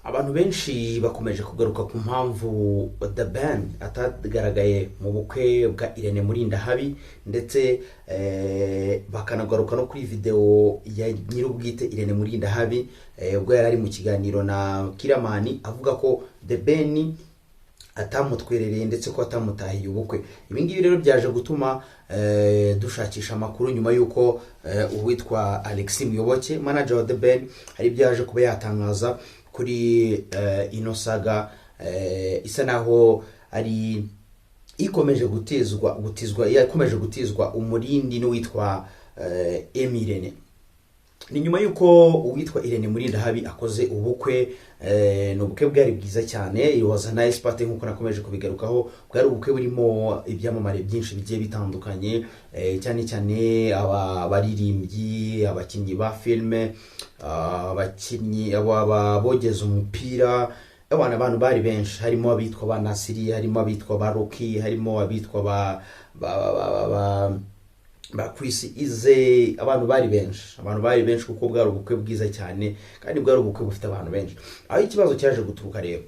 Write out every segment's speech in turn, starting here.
Abantu benshi bakomeje kugaruka ku mpamvu The Ben atagaragaye mu bukwe bwa Irene Murindahabi ndetse bakanagaruka no kuri video ya nyirubwite Irene Murindahabi ubwo yari ari mu kiganiro na Kiramani avuga ko The Ben atamutwerereye ndetse ko atamutahiye ubukwe. Ibi ngibi rero byaje gutuma dushakisha amakuru nyuma yuko uwitwa Alexis Muyoboke manager wa The Ben hari byaje kuba yatangaza kuri ino saga isa naho ari ikomeje yakomeje gutizwa umurindi n'uwitwa Emirene. Ni nyuma yuko uwitwa Irene Murindahabi akoze ubukwe n'ubukwe bwari bwiza cyane. It was a nice party nkuko nakomeje kubigarukaho. Bwari ubukwe burimo ibyamamare byinshi bigiye bitandukanye cyane cyane abaririmbyi, abakinnyi ba filme, abakinnyi abogeza umupira, abantu bari benshi, harimo abitwa ba Nasiri, harimo abitwa ba Rocky, harimo abitwa ba Chris Ize. Abantu bari benshi kuko bwari ubukwe bwiza cyane kandi bwari ubukwe bufite abantu benshi. Aho ikibazo cyaje guturuka rero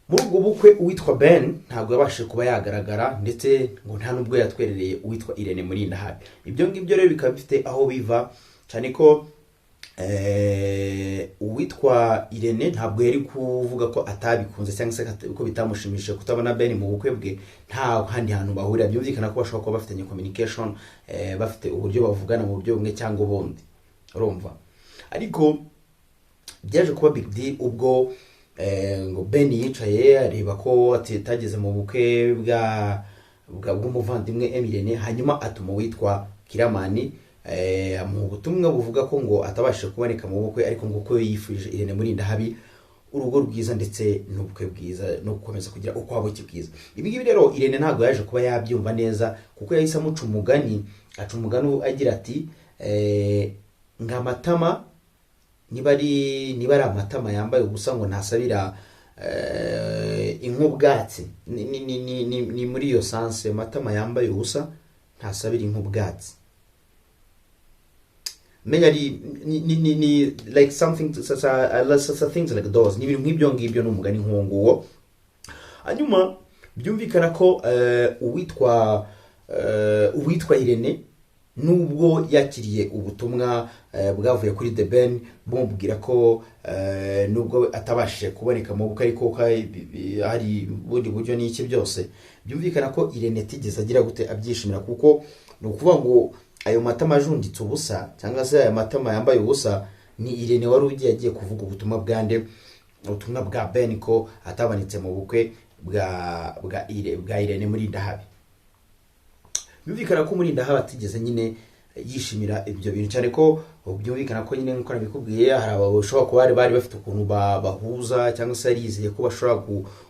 muri ubwo bukwe uwitwa Ben ntabwo yabashije kuba yagaragara ndetse ngo nta nubwo yatwerereye uwitwa Irene Murindahabi. Ibyo ngibyo rero bikaba bifite aho biva cyane ko uwitwa Irene ntabwo yari kuvuga ko atabikunze cyangwa se ko bitamushimishije kutabona Ben mu bukwe bwe. Nta handi hantu bahurira, byumvikana ko bashobora kuba bafitanye communication, bafite uburyo bavugana mu buryo bumwe cyangwa ubundi, urumva. Ariko byaje kuba big deal ubwo ngo Ben yicaye areba ko atageze mu bukwe bw'umuvandimwe Emirene, hanyuma atuma witwa Kiramani mu butumwa buvuga ko ngo atabashije kuboneka mu bukwe, ariko ngo ko yifuje Irene Murindahabi urugo rwiza ndetse n'ubukwe bwiza no gukomeza kugira ukwabo bwiza. Ibi ngibi rero Irene ntabwo yaje kuba yabyumva neza kuko yahise amuca umugani agira ati ngamatama niba ari amatama yambaye ubusa ngo ntasabira inkubwatsi. Ni muri iyo sanse, amatama yambaye ubusa ntasabira inkubwatsi. Menya ni like something such things like those. Ni ibintu nk'ibyo ngibyo n'umugani nk'uwo. Hanyuma byumvikana ko uwitwa Irene nubwo yakiriye ubutumwa bwavuye kuri The Ben bumubwira ko nubwo atabashije kuboneka mu bukwe ariko hari bundi buryo n'iki byose, byumvikana ko Irene tigeze agira gute abyishimira, kuko ni ukuvuga ngo ayo matama ajunditse ubusa cyangwa se ayo matama yambaye ubusa ni Irene wari ugiye agiye kuvuga ubutumwa bwa Ben ko atabanitse mu bukwe bwa Irene Murindahabi. Byumvikana ko Murindahabi atigeze nyine yishimira ibyo bintu cyane ko byumvikana ko nyine nkuko nabikubwiye hari abashobora kuba bari bafite ukuntu bahuza cyangwa se yarizeye ko bashobora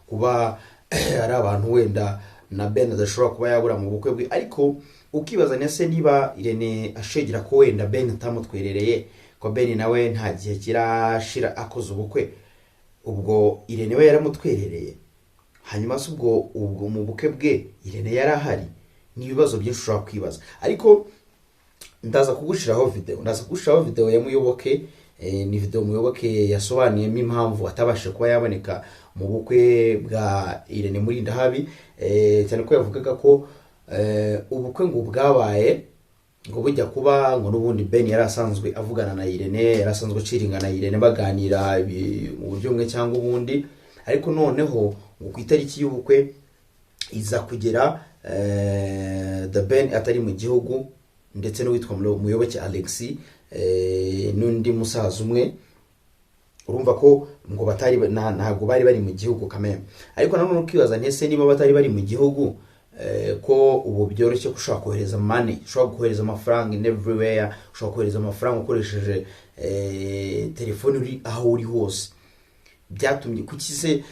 kuba ari abantu wenda na Ben adashobora kuba yabura mu bukwe bwe. Ariko ukibaza nese niba Irene ashegera ko wenda Ben atamutwerereye, ko Ben nawe nta gihe kirashira akoze ubukwe, ubwo Irene we yaramutwerereye, hanyuma se ubwo mu bukwe bwe Irene yarahari. Ni ibibazo byinshi ushobora kwibaza. Ariko ndaza kugushiraho video ya Muyoboke. Ni video Muyoboke yasobanuyemo impamvu atabashije kuba yaboneka mu bukwe bwa Irene Murindahabi, cyane ko yavugaga ko ubukwe ngo bwabaye ngo bujya kuba ngo n'ubundi Ben yari asanzwe avugana na Irene, yari asanzwe ciringa na Irene baganira mu buryo bumwe cyangwa ubundi, ariko noneho ngo ku itariki y'ubukwe iza kugera The Ben atari mu gihugu ndetse n'uwitwa Muyoboke Alexis n'undi musaza umwe. Urumva ko ngo ntabwo bari mu gihugu kameme. Ariko nanone ukibaza ntese niba batari bari mu gihugu ko ubu byoroshye ushobora kohereza money, ushobora kohereza amafaranga in everywhere, ushobora kohereza amafaranga ukoresheje telefone uri aho uri hose. Byatumye kuki se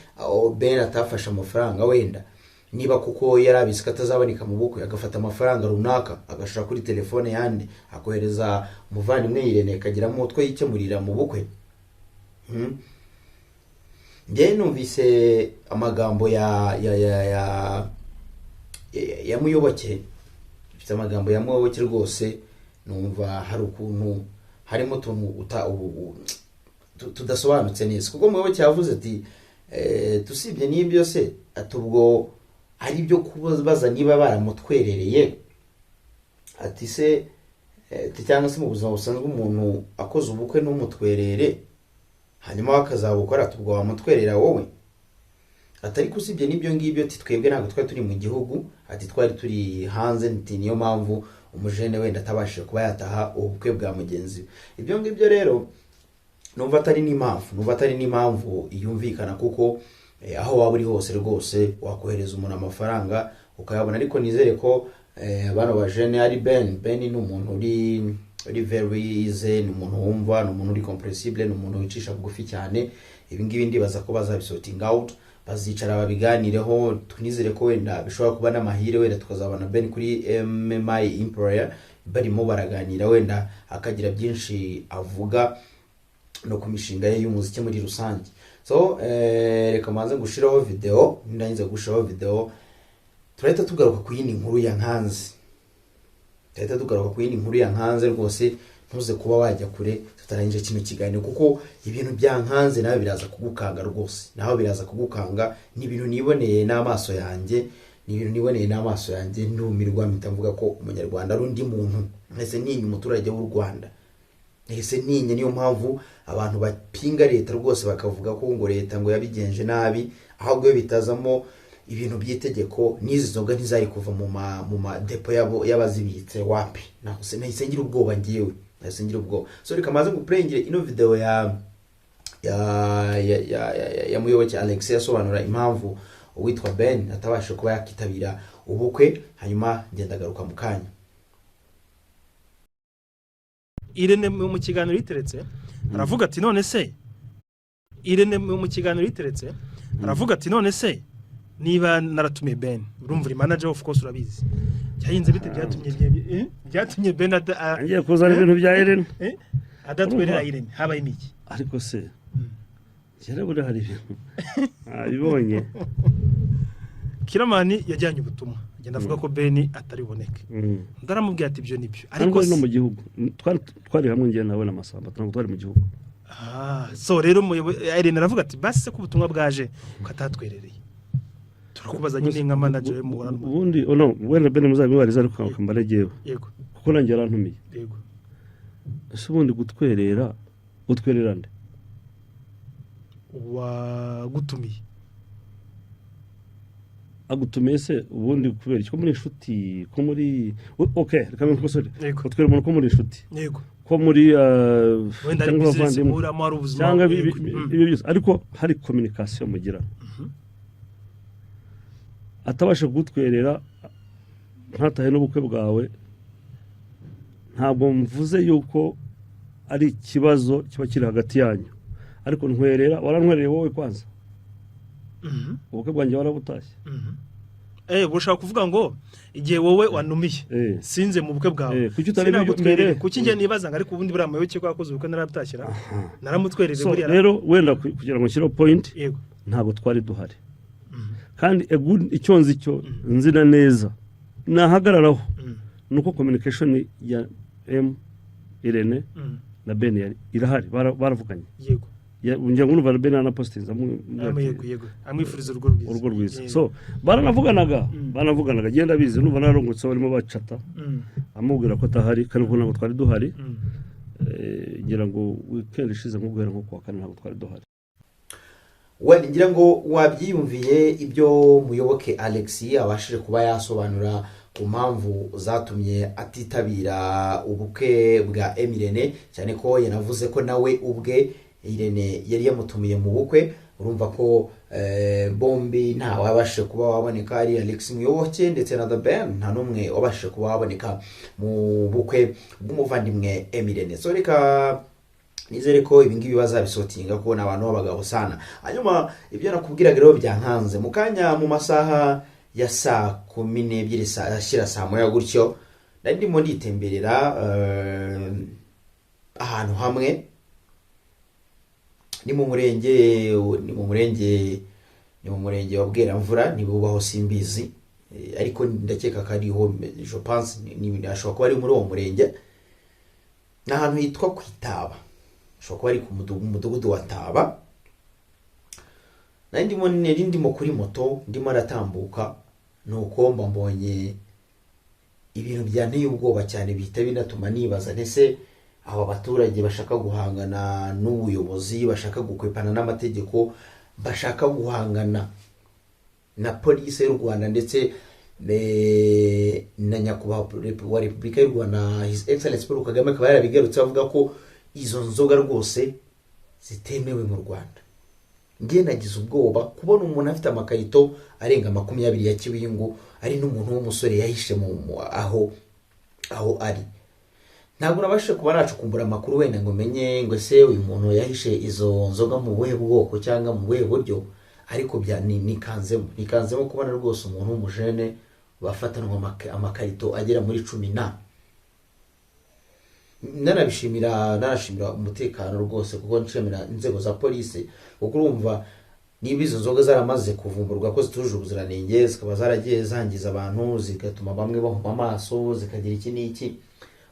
Ben atafashe amafaranga wenda niba kuko yarabizi ko atazaboneka mu bukwe, agafata amafaranga runaka agashira kuri telefone yandi akohereza umuvandimwe Irene akagiramo utwo yikemurira mu bukwe. Njye numvise amagambo ya Muyoboke, bifite amagambo ya Muyoboke rwose numva hari ukuntu harimo tuntu tudasobanutse neza kuko muyoboke yavuze ati tusibye n'ibyo se ati ubwo ari byo kubaza niba baramutwerereye ati se cyangwa se mu buzima busanzwe umuntu akoze ubukwe n'umutwerere hanyuma bakazabukora tubwo wamutwerera wowe atari kusibye n'ibyo ngibyo ati twebwe ntabwo twari turi mu gihugu ati twari turi hanze ati niyo mpamvu umujene wenda atabashije kuba yataha ubukwe bwa mugenzi we ibyo ngibyo rero numva atari n'impamvu yumvikana kuko aho waba uri hose rwose wakohereza umuntu amafaranga ukayabona ariko nizere ko bano bajene ari Ben ni umuntu uri very easy ni umuntu wumva ni umuntu uri compressible ni umuntu wicisha bugufi cyane ibi ngibi ndibaza ko bazabisorting out bazicara babiganireho tunizere ko wenda bishobora kuba n'amahire wenda tukazabona Ben kuri MMI Empire barimo baraganira wenda akagira byinshi avuga no ku mishinga ye y'umuziki muri rusange so reka manze gushiraho video ndangiza gushiraho video turahita tugaruka ku yindi nkuru ya nkanze rwose ntuze kuba wajya kure tutarangije kino kiganiro kuko ibintu bya nkanze nawe biraza kugukanga rwose ni ibintu niboneye n'amaso yanjye ndumirwa mpita mvuga ko umunyarwanda ari undi muntu ese ni umuturage w'u Rwanda ese ninye niyo mpamvu abantu bapinga leta rwose bakavuga ko ngo leta ngo yabigenje nabi ahubwo bitazamo ibintu by'itegeko n'izi nzoga ntizari kuva mu depo y'abazibitse wapi nahise ngira ubwoba ngiyewe so reka maze guprengire ino video ya muyoboke Alex yasobanura impamvu uwitwa Ben atabasha kuba yakitabira ubukwe hanyuma ngendagaruka mu kanya. Irene mu kiganiro iteretse aravuga ati none se niba naratumiye Ben urumva manager of course urabizi cyahinze bite byatumye Ben agiye kuzana ibintu bya Irene adatwerera Irene habaye imiki ariko se cyera buri hari ibintu abibonye Kiramani yajyanye ubutumwa agenda avuga ko Ben atari boneke ndaramubwiye ati ibyo nibyo ariko no mu gihugu twari hamwe ngiye nawe n'amasamba twari mu gihugu so rero Irene aravuga ati base ko ubutumwa bwaje ukatatwerereye turakubaza nyine nka manager mu ubundi wenda Ben muzabibariza ariko akambaregewe yego kuko nanjye yarantumiye yego ese ubundi gutwerera nde wagutumiye agutumiye se ubundi kubera icyo muri inshuti ko muri reka nkosore twere umuntu ko muri inshuti yego ko muri wenda ari business muri amaru ubuzima ariko hari communication mugira atabasha gutwerera ntatahe n'ubukwe bwawe ntabwo mvuze yuko ari ikibazo kiba kiri hagati yanyu ariko warantwerereye wowe kwanza ubukwe bwanjye warabutashye bushaka kuvuga ngo igihe wowe wanumiye sinze mu bukwe bwawe kuki utarebe kuki ngiye nibaza ngo ariko ubundi buriya muyoboke ko yakoze ubukwe narabutashyira naramutwerere buriya rero wenda kugira ngo nshyireho point ntabwo twari duhari kandi icyo nzi cyo nzina neza nahagararaho nuko communication ya Irene na Ben irahari baravuganye yego unjya ngumva Ben na postinza yego amwifuriza urwo rwiza so baranavuganaga genda bize numva narongutse barimo bacata amubwira ko atahari kandi ko ntabwo twari duhari ngira ngo weekend ishize nk'ubwera nko kwa kane ntabwo twari duhari ngira ngo wabyiyumviye ibyo muyoboke Alex abashije kuba yasobanura ku mpamvu zatumye atitabira ubukwe bwa Irene cyane ko yanavuze ko nawe ubwe Irene yari yamutumiye mu bukwe urumva ko bombi nta wabashije kuba waboneka ari Alex muyoboke ndetse na The Ben nta numwe wabashije kuba waboneka mu bukwe bw'umuvandimwe Irene so reka nizere ko ibingibi bazabisotinga ko n'abantu b'abagabo sana hanyuma ibyo nakubwiraga rero byankanze mu kanya mu masaha ya saa 12 ashyira saa moya gutyo ndimo nditemberera ahantu hamwe ni mu murenge wa Bweramvura nibubaho simbizi ariko ndakeka ko ariho je pense ni ashobora kuba ari muri uwo murenge n'ahantu hitwa Kwitaba ushobora kuba ari ku mudugudu wa Taba, nari ndimo kuri moto ndimo aratambuka, nuko mbonye ibintu byanteye ubwoba cyane bihita binatuma nibaza ntese aba baturage bashaka guhangana n'ubuyobozi, bashaka gukwepana n'amategeko, bashaka guhangana na polisi y'u Rwanda ndetse na nyakubahwa wa Repubulika y'u Rwanda His Excellency Paul Kagame akaba yarabigarutse avuga ko izo nzoga rwose zitemewe mu Rwanda. Ngiye nagize ubwoba kubona umuntu afite amakarito arenga 20 ya Kiwingu, ari n'umuntu w'umusore yahishe mu aho ari. Ntabwo nabashe kuba nacukumbura amakuru wenda ngo menye ngo se uyu muntu yahishe izo nzoga mu buhe bwoko cyangwa mu buhe buryo, ariko bya nikanzemo kubona rwose umuntu w'umujene bafatanwa amakarito agera muri 10. Narashimira umutekano rwose kuko nshimira inzego za polisi, kuko urumva niba izo nzoga zaramaze kuvumburwa ko zituje ubuziranenge, zikaba zaragiye zangiza abantu, zigatuma bamwe bahuma amaso, zikagira iki n'iki,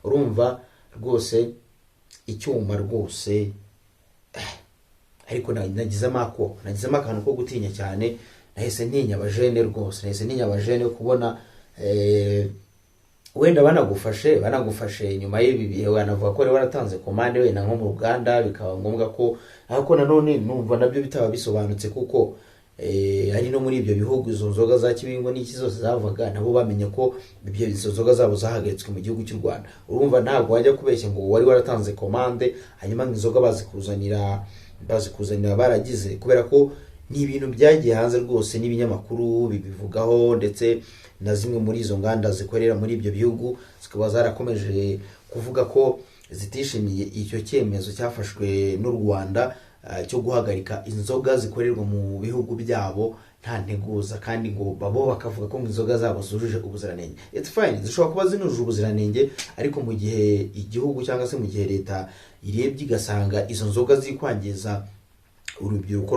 urumva rwose icyuma rwose. Ariko nagize akantu ko gutinya cyane, nahise ntinya abajene rwose, nahise ntinya abajene kubona wenda banagufashe nyuma y'ibi bihe, wanavuga ko rero waratanze komande wenda nko mu Uganda, bikaba ngombwa ko ariko nanone numva nabyo bitaba bisobanutse, kuko ari no muri ibyo bihugu izo nzoga za Kiwingo n'iki zose zavaga, nabo bamenye ko ibyo izo nzoga zabo zahagaritswe mu gihugu cy'u Rwanda. Urumva ntabwo wajya kubeshya ngo wari waratanze komande hanyuma inzoga bazikuzanira baragize, kubera ko ni ibintu byagiye hanze rwose n'ibinyamakuru bibivugaho, ndetse na zimwe muri izo nganda zikorera muri ibyo bihugu zikaba zarakomeje kuvuga ko zitishimiye icyo cyemezo cyafashwe n'u Rwanda cyo guhagarika inzoga zikorerwa mu bihugu byabo nta nteguza, kandi ngo babo bakavuga ko inzoga zabo zujuje ubuziranenge. It's fine, zishobora kuba zinujuje ubuziranenge, ariko mu gihe igihugu cyangwa se mu gihe leta irebye igasanga izo nzoga zikwangiza urubyiruko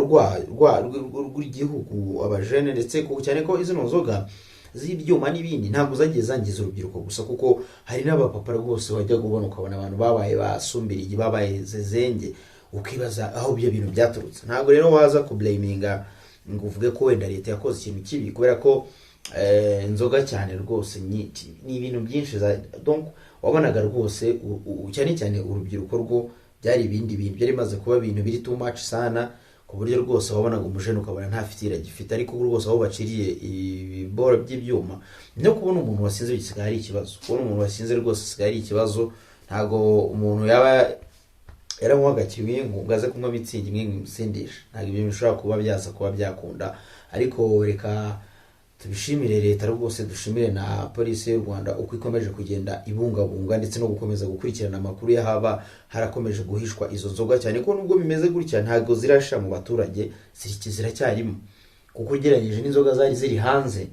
rw'igihugu, abajene, ndetse cyane ko izo nzoga z'ibyuma n'ibindi ntabwo zagiye zangiza urubyiruko gusa, kuko hari n'abapapa rwose wajya kubona ukabona abantu babaye basumbirigi, babaye zezenge, ukibaza aho ibyo bintu byaturutse. Ntabwo rero waza kublaminga ngo uvuge ko wenda leta yakoze ikintu kibi, kubera ko inzoga cyane rwose ni ibintu byinshi donc wabonaga rwose cyane urubyiruko rwo byari ibindi bintu byari maze kuba ibintu biri too much sana, ku buryo rwose wabonaga umujene ukabona nta fitira gifite, ariko rwose aho baciriye ibiboro by'ibyuma no kubona umuntu wasinze bisigaye ari ikibazo. Kubona umuntu wasinze rwose bisigaye ari ikibazo. Ntago umuntu yaba yaramuhaga Kiwingu ngo aze kunywa mitsingi imwe imusindisha, ntabwo ibyo bishobora kuba byaza kuba byakunda. Ariko reka tubishimire leta rwose, dushimire na polisi y'u Rwanda uko ikomeje kugenda ibungabunga ndetse no gukomeza gukurikirana amakuru y'ahaba harakomeje guhishwa izo nzoga, cyane ko nubwo bimeze gutya ntabwo zirashira mu baturage, ziracyarimo, kuko ugereranyije n'inzoga zari ziri hanze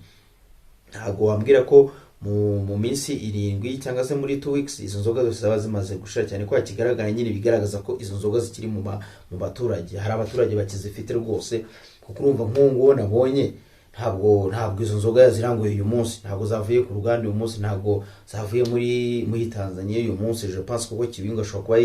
ntabwo wambwira ko mu minsi 7 cyangwa se muri 2 weeks izo nzoga zose zaba zimaze gushira, cyane ko kigaragara nyine bigaragaza ko izo nzoga zikiri mu baturage. Hari abaturage bakizifite rwose, kuko urumva nk'uwo nabonye ntabwo izo nzoga yaziranguye uyu munsi, ntabwo zavuye ku ruganda uyu munsi, ntabwo zavuye muri Tanzania uyu munsi. Je pense ko Kiwingo ashobora kuba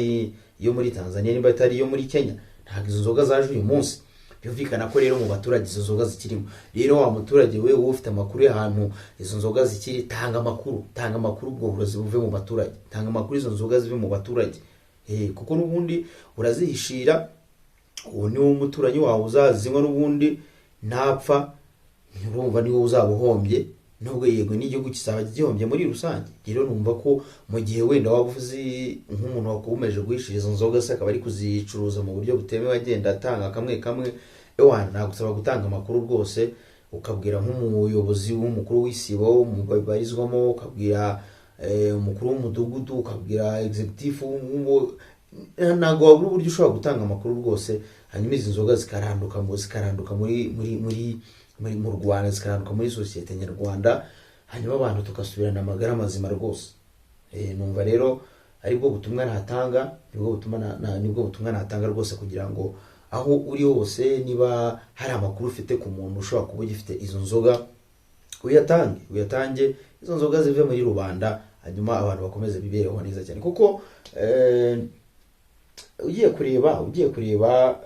iyo muri Tanzania niba atari iyo muri Kenya, ntabwo izo nzoga zaje uyu munsi. Byumvikana ko rero mu baturage izo nzoga zikirimo. Rero wa muturage we ufite amakuru y'ahantu izo nzoga zikiri, tanga amakuru ubwo burozi buve mu baturage, tanga amakuru izo nzoga zive mu baturage, kuko n'ubundi urazihishira, uwo ni umuturanyi wawe uzazinywa n'ubundi ntapfa, urumva niwo uzabuhombye, nubwo yego n'igihugu kisaba gihombye muri rusange. Rero numva ko mu gihe wenda wavuze nk'umuntu wakomeje guhishira izo nzoga se akaba ari kuzicuruza mu buryo butemewe, agenda atanga kamwe nagusaba gutanga amakuru rwose, ukabwira nk'umuyobozi w'umukuru w'isibo barizwamo, ukabwira umukuru w'umudugudu, ukabwira executive, ntabwo wabura uburyo ushobora gutanga amakuru rwose, hanyuma izi nzoga zikaranduka mu Rwanda, zikaranduka muri sosiyete nyarwanda, hanyuma abantu tukasubirana amagara mazima rwose. Numva rero aribwo butumwa natanga, nibwo butumwa natanga rwose, kugira ngo aho uri hose niba hari amakuru ufite ku muntu ushobora kuba ugifite izo nzoga, uyatange izo nzoga zive muri rubanda, hanyuma abantu bakomeze bibereho neza cyane. Kuko ugiye kureba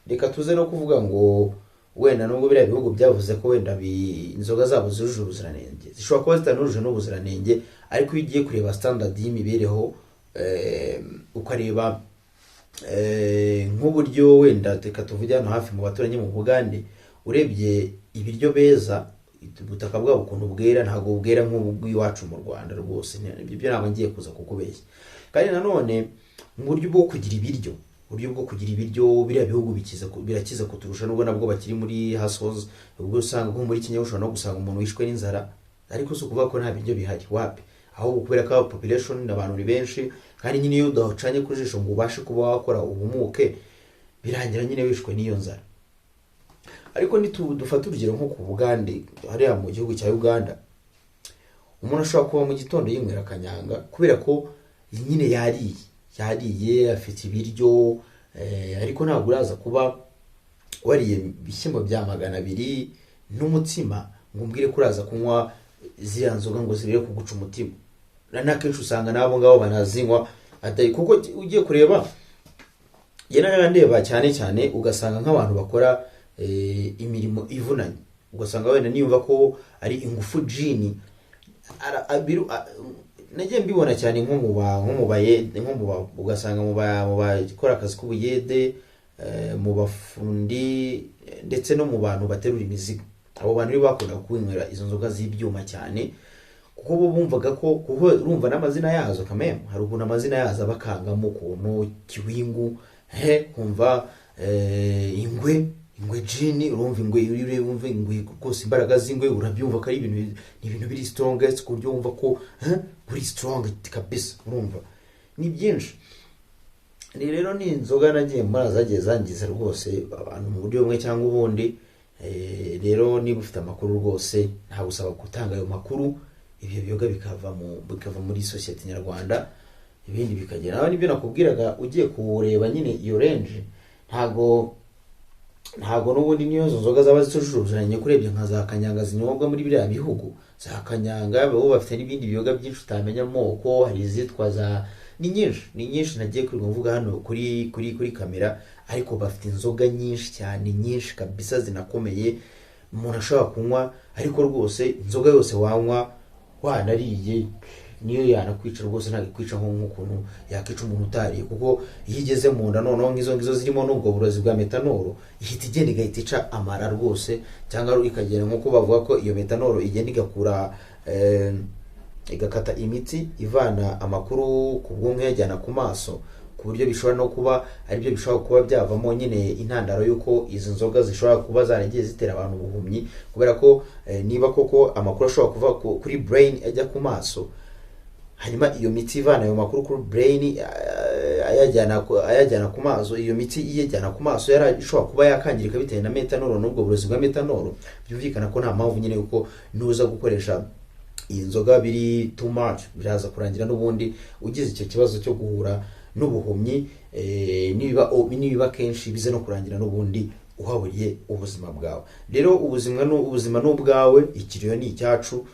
reka tuze no kuvuga ngo wenda nubwo biriya bihugu byavuze ko wenda inzoga zabo zujuje ubuziranenge, zishobora kuba zitanujuje n'ubuziranenge, ariko iyo ugiye kureba standard y'imibereho ukareba nk'uburyo wenda reka tuvuge hano hafi mu baturanyi mu Bugande, urebye ibiryo beza ubutaka bwabo ukuntu bwera ntabwo bwera nk'ubw'iwacu mu Rwanda rwose. Ibyo ntabwo ngiye kuza kukubeshya. Kandi nanone mu buryo bwo kugira ibiryo biriya bihugu birakiza kuturusha, nubwo nabwo bakiri muri hustles. Ubwo usanga nko muri Kenya ushobora no gusanga umuntu wishwe n'inzara, ariko si ukuvuga ko nta biryo bihari, wapi, ahubwo kubera ko population n'abantu ni benshi, kandi nyine iyo udacanye ku jisho ngo ubashe kuba wakora ubumuke, birangira nyine wishwe n'iyo nzara. Ariko dufata urugero nko ku Bugande, hariya mu gihugu cya Uganda, umuntu ashobora kuba mu gitondo yinywera kanyanga kubera ko nyine yariye afite ibiryo, ariko ntabwo uraza kuba wariye ibishyimbo bya 200 n'umutsima ngo umbwire ko uraza kunywa ziriya nzoga ngo zibere kuguca umutima. N'akenshi usanga nabo ngabo banazinywa kuko ugiye kureba ndeba cyane ugasanga nk'abantu bakora imirimo ivunanye, ugasanga wenda niyumva ko ari ingufu jini, nagiye mbibona cyane nko ugasanga mu bakora akazi k'ubuyede, mu bafundi, ndetse no mu bantu baterura imizigo. Abo bantu rero bakunda kwinywera izo nzoga z'ibyuma cyane, kuko bo bumvaga ko urumva n'amazina yazo kameme, hari ukuntu amazina yazo abakangamo ukuntu kiwingu, kumva ingwe jini, urumva ingwe rwose, imbaraga z'ingwe urabyumva ko ari ibintu biri strongest, ku buryo wumva ko uri strong kabisa. Urumva ni byinshi. Ni rero ni inzoga nagiye mbona zagiye zangiza rwose abantu mu buryo bumwe cyangwa ubundi. Rero niba ufite amakuru rwose nta gusaba gutanga ayo makuru, ibyo biyoga bikava muri society nyarwanda, ibindi bikagera. Naho nibyo nakubwiraga, ugiye kureba nyine iyo range, ntago n'ubundi niyo nzoga zaba zitujuje ubuziranenge. Kurebye nka za kanyanga zinyobwa muri biriya bihugu, za kanyanga bo bafite n'ibindi biyoga byinshi utamenya amoko, hari izitwa za ni nyinshi nagiye kuvuga hano kuri kamera, ariko bafite inzoga nyinshi cyane, nyinshi kabisa, zinakomeye umuntu ashobora kunywa. Ariko rwose inzoga yose wanywa wanariye niyo yanakwica rwose, ntabwo ikwica nk'ukuntu yakwica umuntu utariye, kuko iyo igeze mu nda noneho nk'izo zirimo n'ubwo burozi bwa metanol, ihita igenda igahita ica amara rwose, cyangwa ikagenda nk'uko bavuga ko iyo metanol igenda igakura igakata imitsi ivana amakuru ku bwonko yajyana ku maso, ku buryo bishobora no kuba aribyo bishobora kuba byavamo nyine intandaro y'uko izi nzoga zishobora kuba zaragiye zitera abantu ubuhumyi, kubera ko niba koko amakuru ashobora kuva kuri brain ajya ku maso, hanyuma iyo mitsi ivana ayo makuru kuri brain ayajyana ku maso, iyo mitsi iyajyana ku maso ishobora kuba yakangirika bitewe na metanol n'ubwo burozi bwa metanol. Byumvikana ko nta mpamvu nyine yuko nuza gukoresha iyi nzoga biri too much, biraza kurangira n'ubundi ugize icyo kibazo cyo guhura n'ubuhumyi, nibiba kenshi bize no kurangira n'ubundi uhaburiye ubuzima bwawe. Rero ubuzima n'ubwawe, ikiriyo ni icyacu.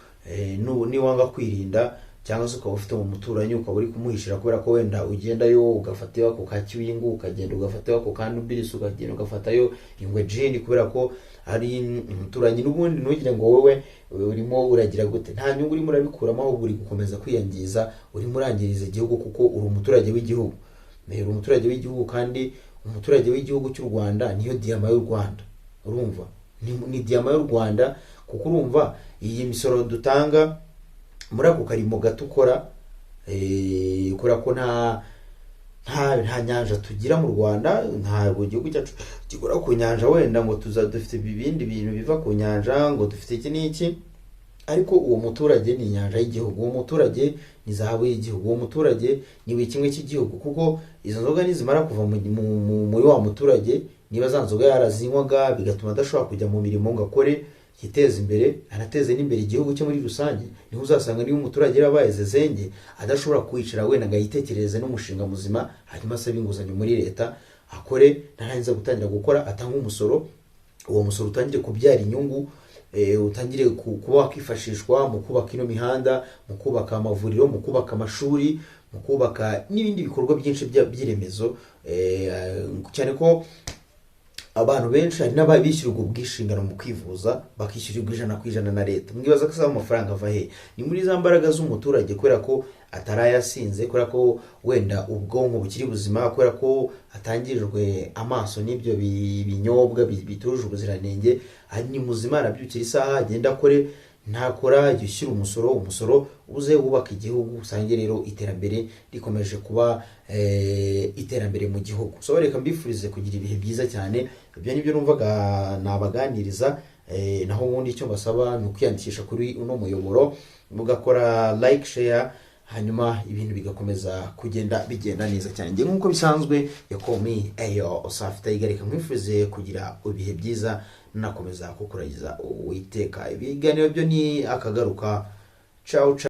Niwanga kwirinda cyangwa se ukaba ufite mu muturanyi ukaba uri kumuhishira kubera ko wenda ugendayo ugafatayo ako kakiwingu, ukagenda ugafatayo ako kanubirisi, ukagenda ugafatayo ingwe jini kubera ko ari umuturanyi, n'ubundi ntugire ngo wowe urimo uragira gute, nta nyungu urimo urabikuramo, ahubwo uri gukomeza kwiyangiza, urimo urangiriza igihugu, kuko uri umuturage w'igihugu. Uri umuturage w'igihugu, kandi umuturage w'igihugu cy'u Rwanda niyo diyama y'u Rwanda. Urumva ni diyama y'u Rwanda, kuko urumva iyi misoro dutanga muri ako karimo gato ukora, kubera ko nta nyanja tugira mu Rwanda, ntabwo igihugu cyacu kigura ku nyanja wenda ngo dufite ibindi bintu biva ku nyanja ngo dufite iki n'iki, ariko uwo muturage ni inyanja y'igihugu, uwo muturage ni zahabu y'igihugu, uwo muturage ni buri kimwe cy'igihugu. Kuko izo nzoga nizimara kuva muri wa muturage, niba za nzoga yarazinywaga bigatuma adashobora kujya mu mirimo ngo akore yiteze imbere, anateze n'imbere igihugu cye muri rusange, niho uzasanga niba umuturage yarabaye zezenge adashobora kwicara wenda ngo yitekereze n'umushinga muzima, hanyuma asabe inguzanyo muri leta, akore, narangiza gutangira gukora, atanga umusoro, uwo musoro utangire kubyara inyungu, utangire kuba wakifashishwa mu kubaka ino mihanda, mu kubaka amavuriro, mu kubaka amashuri, mu kubaka n'ibindi bikorwa byinshi by'iremezo, cyane ko abantu benshi hari n'ababishyurwa ubwishingano mu kwivuza bakishyurirwa 100% na leta. Mwibaza ko asaba amafaranga ava he? Ni muri za mbaraga z'umuturage, kubera ko atarayasinze, kubera ko wenda ubwonko bukiri buzima, kubera ko atangirijwe amaso n'ibyo binyobwa bituje ubuziranenge, ari ni muzima, arabyukira isaha agenda akore, ntakora yishyura umusoro uze wubaka igihugu, usange rero iterambere rikomeje kuba iterambere mu gihugu. So reka mbifurize kugira ibihe byiza cyane. Ibyo nibyo numvaga nabaganiriza, naho ubundi icyo basaba ni ukwiyandikisha kuri uno muyoboro, mugakora like, share, hanyuma ibintu bigakomeza bigenda neza cyane. Ngiye nkuko bisanzwe yakomi Osafita igarika mwifurize kugira ibihe byiza, nakomeza kukuragiza Uwiteka. Ibiganiro byo ni akagaruka. Ciao ciao.